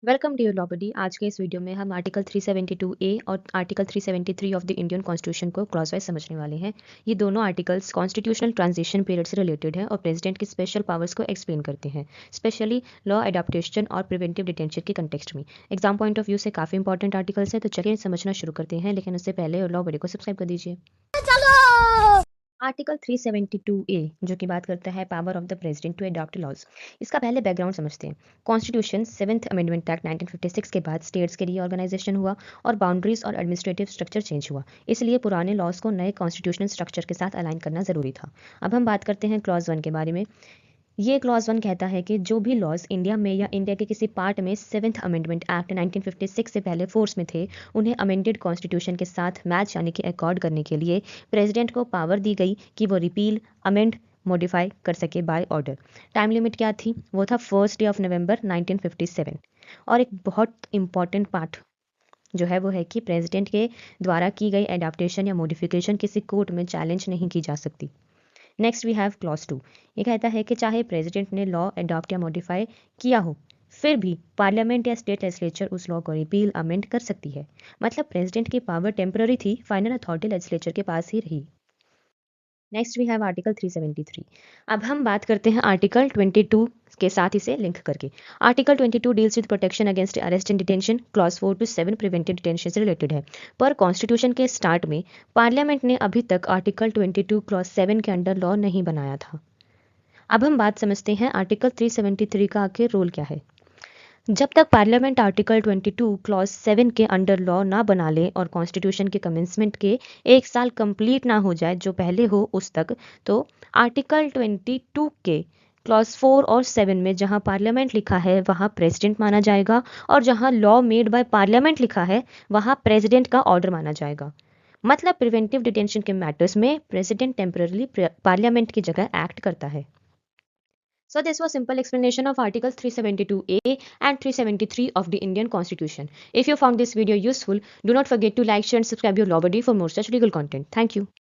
Welcome to your law बडी। आज के इस वीडियो में हम आर्टिकल 372A और article 373 of the Indian constitution को क्रॉस वाइज समझने वाले हैं। ये दोनों आर्टिकल्स कॉन्स्टिट्यूशनल ट्रांजिशन पीरियड से रिलेटेड है और प्रेसिडेंट की स्पेशल पावर्स को एक्सप्लेन करते हैं, स्पेशली लॉ एडाप्टेशन और प्रिवेंटिव डिटेंशन के कंटेक्स्ट में। एग्जाम पॉइंट ऑफ व्यू से काफ़ी इंपॉर्टेंट आर्टिकल्स है, तो चलिए समझना शुरू करते हैं, लेकिन उससे पहले लॉ बडी को सब्सक्राइब कर दीजिए। आर्टिकल 372A जो कि बात करता है power of the president to adopt laws. इसका पहले बैकग्राउंड समझते हैं। कॉन्स्टिट्यूशन 7th अमेंडमेंट एक्ट 1956 के बाद स्टेट्स के रीऑर्गेनाइजेशन हुआ और बाउंड्रीज और एडमिनिस्ट्रेटिव स्ट्रक्चर चेंज हुआ, इसलिए पुराने लॉज को नए कॉन्स्टिट्यूशनल स्ट्रक्चर के साथ अलाइन करना जरूरी था। अब हम बात करते हैं क्लॉज 1 के बारे में। ये क्लॉज 1 कहता है कि जो भी लॉज इंडिया में या इंडिया के किसी पार्ट में 7th अमेंडमेंट एक्ट 1956 से पहले फोर्स में थे, उन्हें अमेंडेड कॉन्स्टिट्यूशन के साथ मैच यानी कि अकॉर्ड करने के लिए प्रेसिडेंट को पावर दी गई कि वो रिपील, अमेंड, मॉडिफाई कर सके बाय ऑर्डर। टाइम लिमिट क्या थी? वो था 1 डे ऑफ नवंबर 1957। और एक बहुत इंपॉर्टेंट पार्ट जो है वो है कि प्रेसिडेंट के द्वारा की गई एडाप्टेशन या मॉडिफिकेशन किसी कोर्ट में चैलेंज नहीं की जा सकती। Next we have clause 2। ये कहता है कि चाहे प्रेसिडेंट ने लॉ अडॉप्ट या मॉडिफाई किया हो, फिर भी पार्लियामेंट या स्टेट लेजिस्लेचर उस लॉ को रिपील, अमेंड कर सकती है। मतलब प्रेसिडेंट की पावर टेम्पररी थी, फाइनल अथॉरिटी लेजिस्लेचर के पास ही रही। Next we have article 373। अब हम बात करते हैं आर्टिकल 22 के साथ इसे लिंक करके। Article 22 deals with protection against arrest and detention. Clause 4 to 7 preventive detention से रिलेटेड है। पर कॉन्स्टिट्यूशन के स्टार्ट में पार्लियामेंट ने अभी तक आर्टिकल 22 क्लॉज 7 के अंडर लॉ नहीं बनाया था। अब हम बात समझते हैं आर्टिकल 373 का आखिर रोल क्या है। जब तक पार्लियामेंट आर्टिकल 22 क्लॉज 7 के अंडर लॉ ना बना ले और कॉन्स्टिट्यूशन के कमेंसमेंट के 1 साल कंप्लीट ना हो जाए जो पहले हो उस तक, तो आर्टिकल 22 के क्लॉज 4 और 7 में जहां पार्लियामेंट लिखा है वहां प्रेसिडेंट माना जाएगा, और जहां लॉ मेड बाय पार्लियामेंट लिखा है वहां प्रेसिडेंट का ऑर्डर माना जाएगा। मतलब प्रिवेंटिव डिटेंशन के मैटर्स में प्रेसिडेंट टेम्पररी पार्लियामेंट की जगह एक्ट करता है। So this was simple explanation of Articles 372A and 373 of the Indian Constitution. If you found this video useful, do not forget to like, share and subscribe your Law Buddy for more such legal content. Thank you.